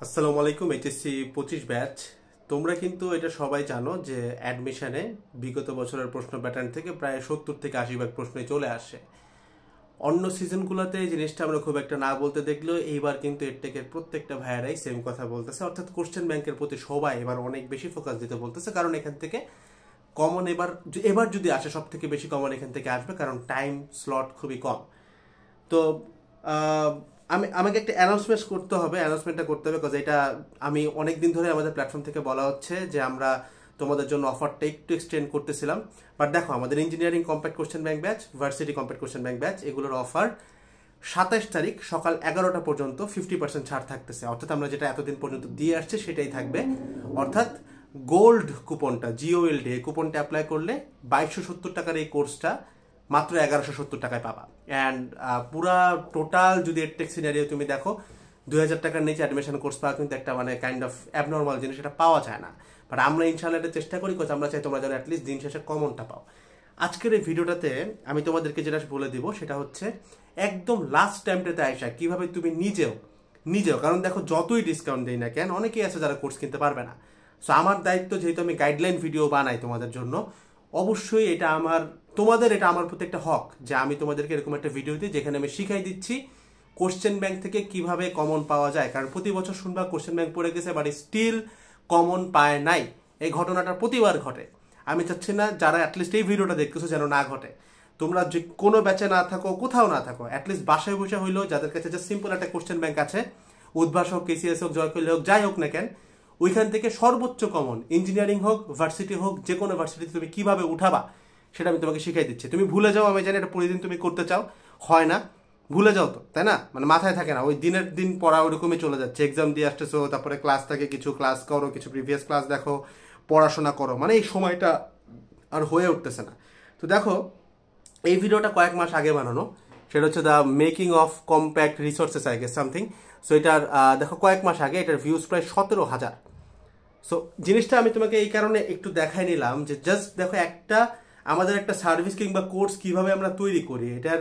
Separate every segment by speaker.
Speaker 1: আসসালামু আলাইকুম। HSC 25 batch. তোমরা কিন্তু এটা সবাই জানো যে অ্যাডমিশনে বিগত বছরের প্রশ্ন প্যাটার্ন থেকে প্রায় 70 থেকে 80 ভাগ প্রশ্নই চলে আসে। অন্য সিজনগুলোতে এই জিনিসটা আমরা খুব একটা না বলতে দেখলেও এইবার কিন্তু এডটেকের প্রত্যেকটা ভাইয়ারাই সেম কথা বলতেছে, অর্থাৎ কোশ্চেন ব্যাংকের প্রতি সবাই এবার অনেক বেশি ফোকাস দিতে বলতেছে, কারণ এখান থেকে কমন এবার যদি আসে সব থেকে বেশি কমন এখান থেকে আসবে, কারণ টাইম স্লট খুবই কম। তো আহ, আমাকে একটা অ্যানাউন্সমেন্টটা করতে হবে, বিকজ এটা আমি অনেক দিন ধরে আমাদের প্ল্যাটফর্ম থেকে বলা হচ্ছে যে আমরা তোমাদের জন্য অফারটা একটু এক্সটেন্ড করতেছিলাম। বাট দেখো, আমাদের engineering compact question bank batch, varsity compact question bank batch, এগুলোর অফার 27 তারিখ সকাল 11টা পর্যন্ত 50% ছাড় থাকতেছে। অর্থাৎ আমরা যেটা এতদিন পর্যন্ত দিয়ে আসছি সেটাই থাকবে। অর্থাৎ গোল্ড কুপনটা, GOLD, এই কুপনটা অ্যাপ্লাই করলে 2270 টাকার এই কোর্সটা মাত্র 1170 টাকায় পাবা। অ্যান্ড পুরা টোটাল যদি এডটেক সিনারিও তুমি দেখো, 2000 টাকার নিচে অ্যাডমিশন কোর্স পাওয়া কিন্তু একটা মানে কাইন্ড অফ অ্যাবনর্মাল জিনিস, এটা পাওয়া যায় না। বাট আমরা ইনশাল্লাহ এটা চেষ্টা করি, কোচ আমরা চাই তোমরা যেন অ্যাটলিস্ট দিন শেষে কমনটা পাও। আজকের এই ভিডিওটাতে আমি তোমাদেরকে যেটা বলে দিব সেটা হচ্ছে একদম লাস্ট টাইমটাতে আইসা কিভাবে তুমি নিজেও কারণ দেখো, যতই ডিসকাউন্ট দেই না কেন, অনেকেই আছে যারা কোর্স কিনতে পারবে না। সো আমার দায়িত্ব, যেহেতু আমি গাইডলাইন ভিডিও বানাই তোমাদের জন্য, অবশ্যই এটা আমার প্রতি একটা হক যে আমি তোমাদেরকে এরকম একটা ভিডিও দিই যেখানে আমি শিখাই দিচ্ছি কোশ্চেন ব্যাংক থেকে কিভাবে কমন পাওয়া যায়। কারণ প্রতি বছর শুনবা কোশ্চেন ব্যাংক পড়ে গেছে বাট স্টিল কমন পায় নাই। এই ঘটনাটা প্রতিবার ঘটে। আমি চাচ্ছি না যারা অ্যাটলিস্ট এই ভিডিওটা দেখতেছো যেন না ঘটে। তোমরা যে কোনো ব্যাচে না থাকো, কোথাও না থাকো, অ্যাটলিস্ট বাসায় বসে হইলেও যাদের কাছে যে সিম্পল একটা কোশ্চেন ব্যাংক আছে, উদ্ভাস হোক, KCS হোক, জয়কৈল হোক, যাই হোক না কেন, ওইখান থেকে সর্বোচ্চ কমন ইঞ্জিনিয়ারিং হোক, ভার্সিটি হোক, যে কোনো ভার্সিটিতে তুমি কিভাবে উঠাবা সেটা আমি তোমাকে শিখাই দিচ্ছি। তুমি ভুলে যাও, আমি জানি এটা প্রতিদিন তুমি করতে চাও, হয় না, ভুলে যাও তো, তাই না? মানে মাথায় থাকে না, ওই দিনের দিন পড়া ওইরকমই চলে যাচ্ছে। এক্সাম দিয়ে আসতেছো, তারপরে ক্লাস থাকে, কিছু ক্লাস করো, কিছু প্রিভিয়াস ক্লাস দেখো, পড়াশোনা করো, মানে এই সময়টা আর হয়ে উঠতেছে না। তো দেখো, এই ভিডিওটা কয়েক মাস আগে বানানো, সেটা হচ্ছে the making of compact resources, I guess something. So এটার দেখো কয়েক মাস আগে এটার ভিউজ প্রায় 17,000। সো জিনিসটা আমি তোমাকে এই কারণে একটু দেখাই নিলাম যে জাস্ট দেখো, আমাদের একটা সার্ভিস কিংবা কোর্স কিভাবে আমরা তৈরি করি, এটার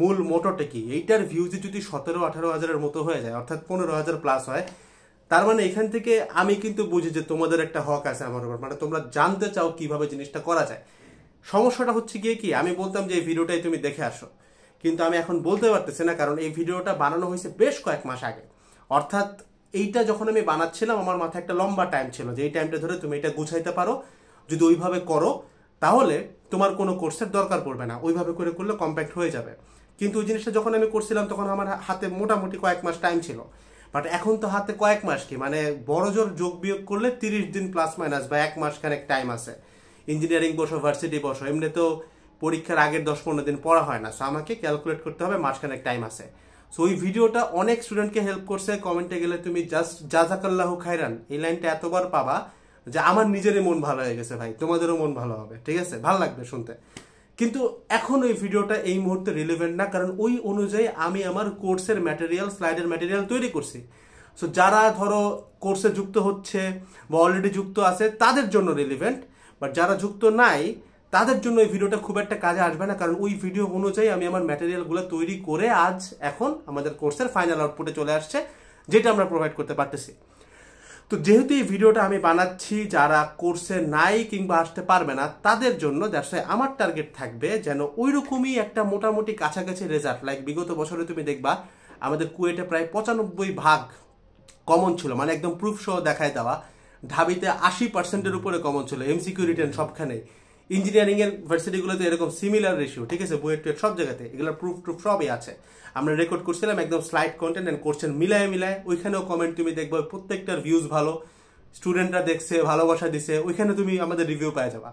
Speaker 1: মূল মোটরটা কি। এইটার ভিউজে যদি 17-18 হাজারের মতো হয়ে যায়, অর্থাৎ 15,000 প্লাস হয়, তার মানে এখান থেকে আমি কিন্তু বুঝি যে তোমাদের একটা হক আছে আমার উপর, মানে তোমরা জানতে চাও কিভাবে জিনিসটা করা যায়। সমস্যাটা হচ্ছে গিয়ে কি, আমি বলতাম যে এই ভিডিওটাই তুমি দেখে আসো, কিন্তু আমি এখন বলতে পারতেছি না, কারণ এই ভিডিওটা বানানো হয়েছে বেশ কয়েক মাস আগে। অর্থাৎ এইটা যখন আমি বানাচ্ছিলাম, আমার মাথায় একটা লম্বা টাইম ছিল যে এই টাইমটা ধরে তুমি এটা গুছাইতে পারো, যদি ওইভাবে করো তাহলে তোমার কোনো কোর্সের দরকার পড়বে না, ওইভাবে করে করলে কম্প্যাক্ট হয়ে যাবে। কিন্তু ওই জিনিসটা যখন আমি করছিলাম তখন আমার হাতে মোটামুটি কয়েক মাস টাইম ছিল। বাট এখন তো হাতে কয়েক মাস কি, মানে বড় জোর যোগ বিয়োগ করলে 30 দিন প্লাস মাইনাস বা 1 মাস খানেক টাইম আছে। ইঞ্জিনিয়ারিং বসো, ভার্সিটি বসো, এমনি তো পরীক্ষার আগের 10-15 দিন পড়া হয় না। সো আমাকে ক্যালকুলেট করতে হবে মাসখানেক টাইম আছে। সো ওই ভিডিওটা অনেক স্টুডেন্টকে হেল্প করছে। কমেন্টে গেলে তুমি জাস্ট জাযাকাল্লাহু খাইরান এই লাইনটা এতবার পাবা যে আমার নিজেরই মন ভালো হয়ে গেছে। ভাই, তোমাদেরও মন ভালো হবে, ঠিক আছে? ভালো লাগবে শুনতে। কিন্তু এখন ওই ভিডিওটা এই মুহূর্তে রিলেভেন্ট না, কারণ ওই অনুযায়ী আমি আমার কোর্সের ম্যাটেরিয়াল, স্লাইডের ম্যাটেরিয়াল তৈরি করছি। সো যারা ধরো কোর্সে যুক্ত হচ্ছে বা অলরেডি যুক্ত আছে তাদের জন্য রিলেভেন্ট, বাট যারা যুক্ত নাই তাদের জন্য এই ভিডিওটা খুব একটা কাজে আসবে না, কারণ ওই ভিডিও অনুযায়ী আমি আমার ম্যাটেরিয়ালগুলো তৈরি করে এখন আমাদের কোর্সের ফাইনাল আউটপুটে চলে আসছে, যেটা আমরা প্রোভাইড করতে পারতেছি। তো যেহেতু এই ভিডিওটা আমি বানাচ্ছি যারা কোর্সে নাই কিংবা আসতে পারবে না তাদের জন্য, দ্যাটস ওয়াই আমার টার্গেট থাকবে যেন ওইরকমই একটা মোটামুটি কাছাকাছি রেজাল্ট, লাইক বিগত বছরে তুমি দেখবা আমাদের কুয়েটে প্রায় 95 ভাগ কমন ছিল, মানে একদম প্রুফ সহ দেখায় দেওয়া। ঢাবিতে 80%-এর উপরে কমন ছিল, MCQ রিটেন সবখানে। ইঞ্জিনিয়ারিং এর ভার্সিটিগুলোতে এরকম সিমিলার রেশিও, ঠিক আছে, বুয়েট টুয়েট সব জায়গাতে এগুলোর প্রুফ সবই আছে। আমরা রেকর্ড করছিলাম একদম স্লাইড কন্টেন্ট এন্ড কোশ্চেন মিলায় ওইখানেও কমেন্ট তুমি দেখবে, প্রত্যেকটার ভিউজ ভালো, স্টুডেন্টরা দেখছে, ভালোবাসা দিছে, ওইখানে তুমি আমাদের রিভিউ পাই যাবা।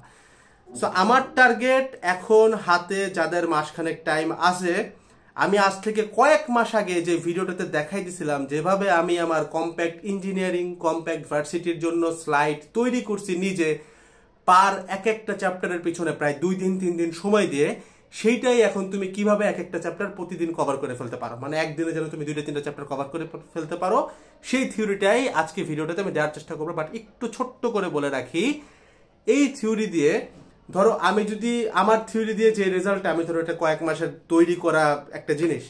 Speaker 1: সো আমার টার্গেট এখন হাতে যাদের মাসখানেক টাইম আছে, আমি আজ থেকে কয়েক মাস আগে যে ভিডিওটাতে দেখাই দিছিলাম যেভাবে আমি আমার কম্প্যাক্ট ইঞ্জিনিয়ারিং, কম্প্যাক্ট ভার্সিটির জন্য স্লাইড তৈরি করছি নিজে, পার এক একটা চ্যাপ্টারের পিছনে প্রায় 2 দিন 3 দিন সময় দিয়ে, সেইটাই এখন তুমি কিভাবে এক একটা চ্যাপ্টার প্রতিদিন কভার করে ফেলতে পারো, মানে একদিনে যেন তুমি 2-3টা চ্যাপ্টার কভার করে ফেলতে পারো, সেই থিওরিটাই আজকে ভিডিওটাতে আমি দেওয়ার চেষ্টা করবো। বাট একটু ছোট্ট করে বলে রাখি, এই থিওরি দিয়ে ধরো আমার থিওরি দিয়ে যে রেজাল্ট, আমি ধরো এটা কয়েক মাসের তৈরি করা একটা জিনিস,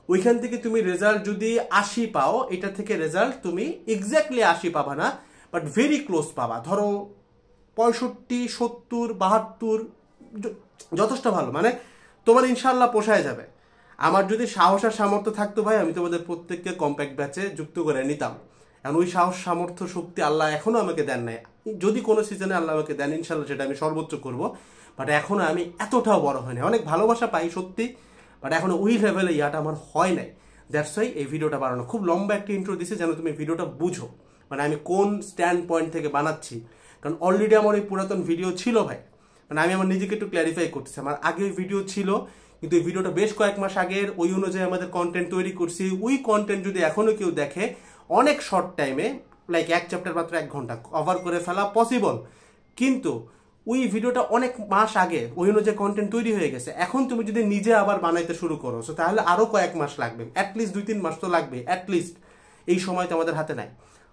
Speaker 1: ওইখান থেকে তুমি রেজাল্ট যদি 80 পাও, এটা থেকে রেজাল্ট তুমি এক্স্যাক্টলি 80 পাবা না, বাট ভেরি ক্লোজ পাবা। ধরো 65, 70, 72 যথেষ্ট ভালো, মানে তোমার ইনশাল্লাহ পোষায় যাবে। আমার যদি সাহস আর সামর্থ্য থাকতো ভাই, আমি তোমাদের প্রত্যেককে কম্প্যাক্ট ব্যাচে যুক্ত করে নিতাম। এখন ওই সাহস সামর্থ্য শক্তি আল্লাহ এখনো আমাকে দেন নাই। যদি কোনো সিজনে আল্লাহ আমাকে দেন ইনশাল্লাহ সেটা আমি সর্বোচ্চ করব, বাট এখনো আমি এতটাও বড় হয় নাই। অনেক ভালোবাসা পাই সত্যি, বাট এখনো ওই লেভেলে ইয়াটা আমার হয় নাই। দ্যাটস ওয়াই এই ভিডিওটা বানানো। খুব লম্বা একটা ইন্ট্রো দিছে যেন তুমি ভিডিওটা বুঝো, মানে আমি কোন স্ট্যান্ড পয়েন্ট থেকে বানাচ্ছি। কারণ অলরেডি আমার ওই পুরাতন ভিডিও ছিল ভাই, মানে আমি আমার নিজেকে একটু ক্ল্যারিফাই করতেছি। আমার আগে ওই ভিডিও ছিল, কিন্তু এই ভিডিওটা বেশ কয়েক মাস আগের, ওই অনুযায়ী আমাদের কন্টেন্ট তৈরি করছি। ওই কন্টেন্ট যদি এখনো কেউ দেখে, অনেক শর্ট টাইমে লাইক এক চ্যাপ্টার মাত্র 1 ঘন্টা কভার করে ফেলা পসিবল, কিন্তু ওই ভিডিওটা অনেক মাস আগে ওই অনুযায়ী কন্টেন্ট তৈরি হয়ে গেছে। এখন তুমি যদি নিজে আবার বানাইতে শুরু করো, সো তাহলে আরো কয়েক মাস লাগবে, অ্যাটলিস্ট 2-3 মাস তো লাগবে অ্যাটলিস্ট। এই সময় তো আমাদের হাতে নাই।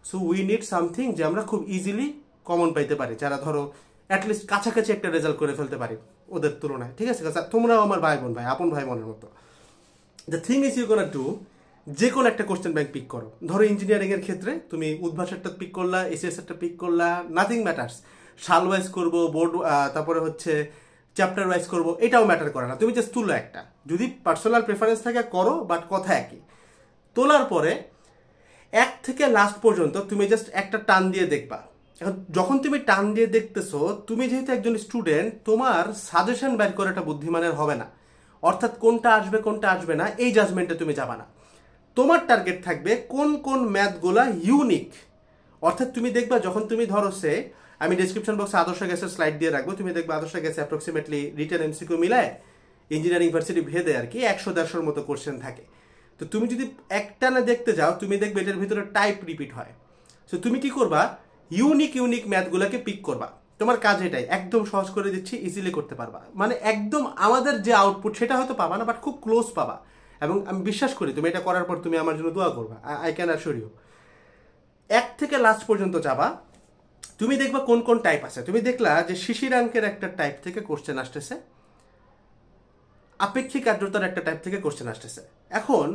Speaker 1: সো উই নিড সামথিং যে আমরা খুব ইজিলি কমন পাইতে পারি, যারা ধরো অ্যাটলিস্ট কাছাকাছি একটা রেজাল্ট করে ফেলতে পারি ওদের তুলনায়। ঠিক আছে, তোমরাও আমার ভাই বোন, ভাই আপন ভাই বোনের মতো। The thing is you gonna do, যে কোনো একটা কোশ্চেন ব্যাংক পিক করো। ধরো ইঞ্জিনিয়ারিং এর ক্ষেত্রে তুমি উদ্ভাসেরটা পিক করলা, এসিএস এরটা পিক করলা, নাথিং ম্যাটার্স। সাল ওয়াইজ করবো, বোর্ড, তারপরে হচ্ছে চ্যাপ্টার ওয়াইজ করবো, এটাও ম্যাটার করে না। তুমি জাস্ট তুলো একটা, যদি পার্সোনাল প্রেফারেন্স থাকে করো, বাট কথা একই। তোলার পরে 1 থেকে লাস্ট পর্যন্ত তুমি জাস্ট একটা টান দিয়ে দেখবা। এখন যখন তুমি টান দিয়ে দেখতেছো, তুমি যেহেতু একজন স্টুডেন্ট, তোমার সাজেশন বের করাটা বুদ্ধিমানের হবে না। অর্থাৎ কোনটা আসবে কোনটা আসবে না এই জাজমেন্টে তুমি যাবা না। তোমার টার্গেট থাকবে কোন কোন ম্যাথগুলা ইউনিক। অর্থাৎ তুমি দেখবা যখন তুমি ধরো সে, আমি ডেসক্রিপশন বক্সে আদর্শ গ্যাসের স্লাইড দিয়ে রাখবো, তুমি দেখবা আদর্শ গ্যাসে অ্যাপ্রক্সিমেটলি রিটেন এমসিকিউ মিলায় ইঞ্জিনিয়ারিং ভার্সিটি ভেদে আর কি 100-150 মতো কোশ্চেন থাকে। তো তুমি যদি একটানা দেখতে যাও, তুমি দেখবে এটার ভিতরে টাইপ রিপিট হয়। সো তুমি কি করবা, ইউনিক ম্যাথগুলোকে পিক করবা। তোমার কাজ এটাই, একদম সহজ করে দিচ্ছি, ইজিলি করতে পারবা। মানে একদম আমাদের যে আউটপুট সেটা হয়তো পাবা না, বাট খুব ক্লোজ পাবা। এবং আমি বিশ্বাস করি তুমি এটা করার পর তুমি আমার জন্য দোয়া করবা, আই ক্যান অ্যাসিওর ইউ। 1 থেকে লাস্ট পর্যন্ত যাবা, তুমি দেখবা কোন কোন টাইপ আছে। তুমি দেখলা যে শিশিরাঙ্কের একটা টাইপ থেকে কোশ্চেন আসতেছে, আপেক্ষিক আর্দ্রতার একটা টাইপ থেকে কোশ্চেন আসতেছে। এখন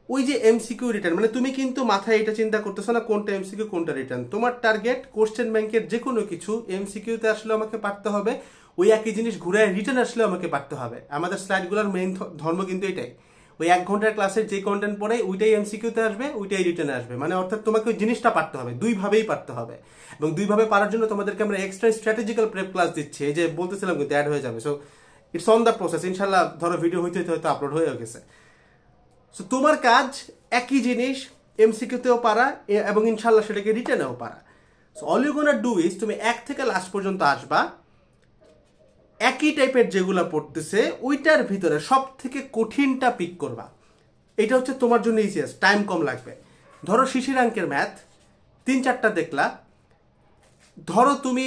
Speaker 1: ওই যে এমসিকিউ রিটার্ন, মানে তুমি কিন্তু মাথায় এটা চিন্তা করতেছো না কোনটা এমসিকিউ কোনটা রিটার্ন। তোমার টার্গেট কোশ্চেন ব্যাংকের যে কোনো কিছু এমসিকিউতে আসলেও আমাকে পারতে হবে, ওই একই জিনিস ঘুরে রিটার্ন আসলেও আমাকে পারতে হবে। আমাদের স্লাইডগুলোর মেইন ধর্ম কিন্তু এটাই, ওই 1 ঘন্টার ক্লাসের যে কন্টেন্ট পড়ে ওইটাই এমসিকিউতে আসবে, ওইটাই রিটার্নে আসবে। মানে অর্থাৎ তোমাকে ওই জিনিসটা পারতে হবে, 2 ভাবেই পারতে হবে। এবং 2 ভাবে পারার জন্য তোমাদেরকে আমরা এক্সট্রা স্ট্র্যাটেজিক্যাল প্রেপ ক্লাস দিচ্ছি, এই যে বলতেছিলাম কিন্তু অ্যাড হয়ে যাবে। So it's on the process, ইনশাল্লাহ ধরো ভিডিও হইতে হয়তো আপলোড হয়ে গেছে। সো তোমার কাজ একই জিনিস এমসিকিউতেও পারা এবং ইনশাল্লাহ সেটাকে রিটার্নেও পারা। So all you gonna do is, তুমি 1 থেকে লাস্ট পর্যন্ত আসবা, একই টাইপের যেগুলো পড়তেছে ওইটার ভিতরে সব থেকে কঠিনটা পিক করবা। এটা হচ্ছে তোমার জন্য ইজিয়েস্ট, টাইম কম লাগবে। ধরো শিশিরাঙ্কের ম্যাথ 3-4টা দেখলা, ধরো তুমি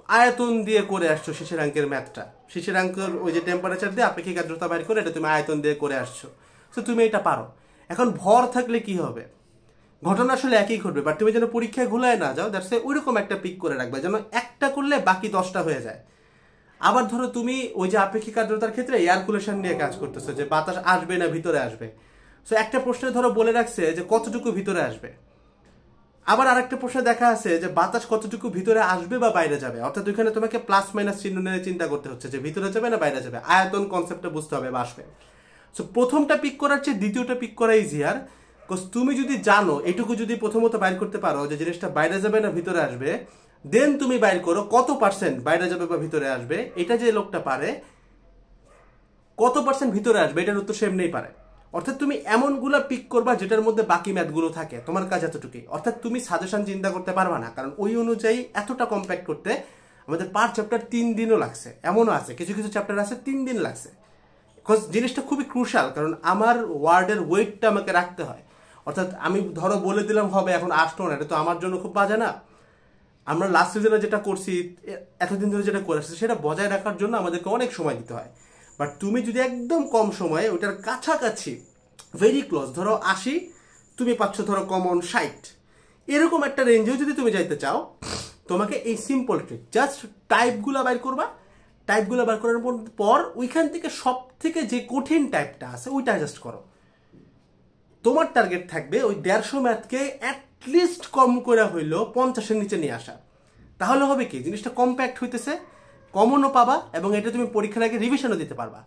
Speaker 1: আয়তন দিয়ে করে আসছো শিশিরাঙ্কের ম্যাথটা, শিশিরাঙ্কের ওই যে টেম্পারেচার দিয়ে আপেক্ষিক আর্দ্রতা বাইর করে এটা তুমি আয়তন দিয়ে করে আসছো। তো তুমি এটা পারো। এখন ভর থাকলে কি হবে, ঘটনা আসলে একই ঘটবে, বাট তুমি যেন পরীক্ষায় ঘুলায় না যাও, দ্যাটস ওইরকম একটা পিক করে রাখবে যেন একটা করলে বাকি 10টা হয়ে যায়। আবার ধরো তুমি ওই যে আপেক্ষিক আর্দ্রতার ক্ষেত্রে এয়ার কুলেশন নিয়ে কাজ করতেছো, যে বাতাস আসবে না ভিতরে আসবে। সো একটা প্রশ্নে ধরো বলে রাখছে যে কতটুকু ভিতরে আসবে, আবার আরেকটা প্রশ্নে দেখা আছে যে বাতাস কতটুকু ভিতরে আসবে বা বাইরে যাবে। অর্থাৎ ওইখানে তোমাকে প্লাস মাইনাস চিহ্ন নিয়ে চিন্তা করতে হচ্ছে যে ভিতরে যাবে না বাইরে যাবে, আয়তন কনসেপ্টটা বুঝতে হবে বা আসবে। সো প্রথমটা পিক করার চেয়ে দ্বিতীয়টা পিক করা ইজিয়ার, বিকজ তুমি যদি জানো এটুকু যদি প্রথমত বাইর করতে পারো যে জিনিসটা বাইরে যাবে না ভিতরে আসবে, দেন তুমি বাইর করো কত পার্সেন্ট বাইরে যাবে বা ভিতরে আসবে। এটা যে লোকটা পারে কত পার্সেন্ট ভিতরে আসবে এটার উত্তর সে এমনিই পারে। অর্থাৎ তুমি এমনগুলো পিক করবা যেটার মধ্যে বাকি ম্যাথগুলো থাকে, তোমার কাজ এতটুকুই। অর্থাৎ তুমি সাজেশন চিন্তা করতে পারবা না, কারণ ওই অনুযায়ী এতটা কম্প্যাক্ট করতে আমাদের পার চ্যাপ্টার 3 দিনও লাগছে। এমনও আছে কিছু কিছু চ্যাপ্টার আছে 3 দিন লাগছে, বিকজ জিনিসটা খুবই ক্রুশাল। কারণ আমার ওয়ার্ডের ওয়েটটা আমাকে রাখতে হয়। অর্থাৎ আমি ধরো বলে দিলাম হবে, এখন আসতো না, এটা তো আমার জন্য খুব বাজে না। আমরা লাস্ট সিজনে যেটা করছি, এতদিন ধরে যেটা করে আসছি, সেটা বজায় রাখার জন্য আমাদেরকে অনেক সময় দিতে হয়। বাট তুমি যদি একদম কম সময়ে ওইটার কাছাকাছি ভেরি ক্লোজ, ধরো 80, তুমি পাচ্ছ ধরো কমন 60, এরকম একটা রেঞ্জেও যদি তুমি যাইতে চাও, তোমাকে এই সিম্পল ট্রিক, জাস্ট টাইপগুলো বাইর করবা। টাইপগুলো বাইর করার পর ওইখান থেকে সব থেকে যে কঠিন টাইপটা আছে ওইটা জাস্ট করো। তোমার টার্গেট থাকবে ওই 150 ম্যাথকে অ্যাটলিস্ট কম করে হইলেও 50-এর নিচে নিয়ে আসা। তাহলে হবে কি, জিনিসটা কম্প্যাক্ট হইতেছে, কমনও পাবা, এবং এটা তুমি পরীক্ষার আগে রিভিশনও দিতে পারবা।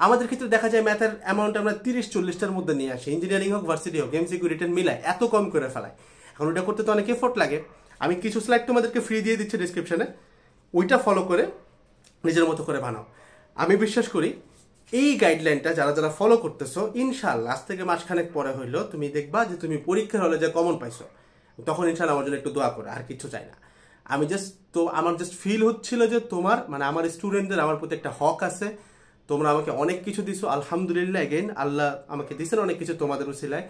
Speaker 1: আমাদের ক্ষেত্রে দেখা যায় ম্যাথের অ্যামাউন্ট আমরা 30-40টার মধ্যে নিয়ে আসি, ইঞ্জিনিয়ারিং হোক ভার্সিটি হোক, এমসিকিউ রিটেন মিলাই এত কম করে ফেলায়। এখন ওটা করতে তো অনেক এফোর্ট লাগে। আমি কিছু স্লাইড তোমাদেরকে ফ্রি দিয়ে দিচ্ছি ডিসক্রিপশনে, ওইটা ফলো করে নিজের মতো করে বানাও। আমি বিশ্বাস করি এই গাইডলাইনটা যারা যারা ফলো করতেছো, ইনশাআল্লাহ আজ থেকে মাসখানেক পরে হইলো তুমি দেখবা যে তুমি পরীক্ষার হলে যে কমন পাইছো, তখন ইনশাআল্লাহ আমার জন্য একটু দোয়া করে, আর কিছু চাই না। আমি আমার জাস্ট ফিল হচ্ছিল যে তোমার মানে আমার স্টুডেন্টদের আমার প্রতি একটা হক আছে। তোমরা আমাকে অনেক কিছু দিছো, আলহামদুলিল্লাহ, এগেইন আল্লাহ আমাকে দিয়েছেন অনেক কিছু তোমাদের উসিলায়,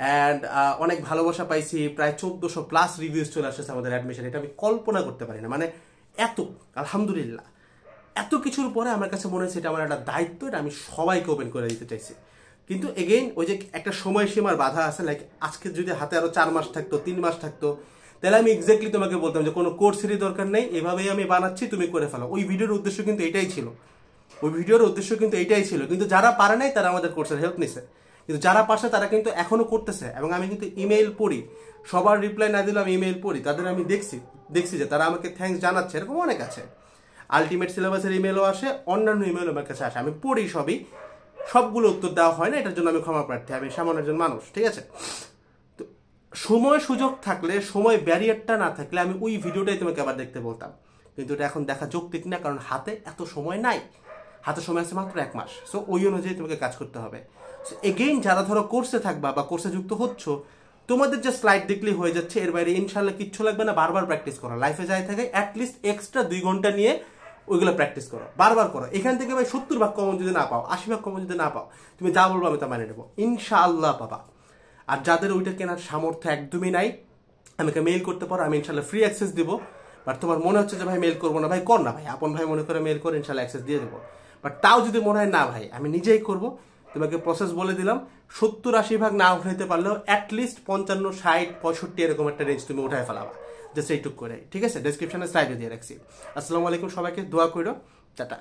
Speaker 1: অ্যান্ড অনেক ভালোবাসা পাইছি। প্রায় 1400+ রিভিউজ চলে আসছে আমাদের অ্যাডমিশন, এটা আমি কল্পনা করতে পারি না। মানে এত আলহামদুলিল্লাহ, এত কিছুর পরে আমার কাছে মনে হচ্ছে এটা আমার একটা দায়িত্ব, এটা আমি সবাইকে ওপেন করে দিতে চাইছি। কিন্তু এগেইন ওই যে একটা সময়সীমার বাধা আছে, লাইক আজকে যদি হাতে আরো 4 মাস থাকতো, 3 মাস থাকতো, তাহলে আমি এক্স্যাক্টলি তোমাকে বলতাম যে কোনো কোর্সেরই দরকার নেই, এভাবেই আমি বানাচ্ছি, তুমি করে ফেলো। ওই ভিডিওর উদ্দেশ্য কিন্তু এটাই ছিল, কিন্তু যারা পারে নাই তারা আমাদের কোর্সের হেল্প নিছে, কিন্তু যারা পারছে তারা কিন্তু এখনো করতেছে। এবং আমি কিন্তু ইমেইল পড়ি, সবার রিপ্লাই না দিলেও আমি ইমেইল পড়ি, তাদের আমি দেখছি যে তারা আমাকে থ্যাঙ্কস জানাচ্ছে, এরকম অনেক আছে। আলটিমেট সিলেবাসের ইমেলও আসে, অন্যান্য ইমেলও আমার কাছে আসে, আমি পড়ি সবই, সবগুলো উত্তর দেওয়া হয় না, এটার জন্য আমি ক্ষমা প্রার্থী, আমি সামান্য একজন মানুষ, ঠিক আছে। তো সময় সুযোগ থাকলে, সময় ব্যারিয়ারটা না থাকলে আমি ওই ভিডিওটাই তোমাকে আবার দেখতে বলতাম, কিন্তু এটা এখন দেখা যৌক্তিক না, কারণ হাতে এত সময় নাই, হাতে সময় আছে মাত্র 1 মাস। সো ওই অনুযায়ী তোমাকে কাজ করতে হবে। সো এগেইন যারা ধরো কোর্সে থাকবা বা কোর্সে যুক্ত হচ্ছ, তোমাদের যে স্লাইড দেখলেই হয়ে যাচ্ছে, এর বাইরে ইনশাল্লাহ কিচ্ছু লাগবে না। বারবার প্র্যাকটিস করো, লাইফে যাই থাকে অ্যাটলিস্ট এক্সট্রা 2 ঘন্টা নিয়ে ওইগুলো প্র্যাকটিস করো, বারবার করো। এখান থেকে ভাই 70 ভাগ কমন যদি না পাও, 80 ভাগ কমন যদি না পাও, তুমি যা বলবো আমি তা মানে নেবো, ইনশাআল্লাহ পাবা। আর যাদের ওইটা কেনার সামর্থ্য একদমই নাই, আমাকে মেইল করতে পারো, আমি ইনশাল্লাহ ফ্রি অ্যাক্সেস দিব। বাট তোমার মনে হচ্ছে যে ভাই মেইল করবো না, ভাই কর না, ভাই আপন ভাই মনে করে মেইল করে, ইনশাল্লাহ অ্যাক্সেস দিয়ে দেবো। বাট তাও যদি মনে হয় না ভাই আমি নিজেই করবো, তোমাকে প্রসেস বলে দিলাম, 70-80 ভাগ না উঠাইতে পারলেও অ্যাটলিস্ট 55, 60, 65 এরকম একটা রেঞ্জ তুমি উঠাই ফেলাবা, জাস্ট এইটুক করে, ঠিক আছে। ডেসক্রিপশনে স্লাইডে দিয়ে রাখছি। আসসালামু আলাইকুম, সবাইকে দোয়া করো, টাটা।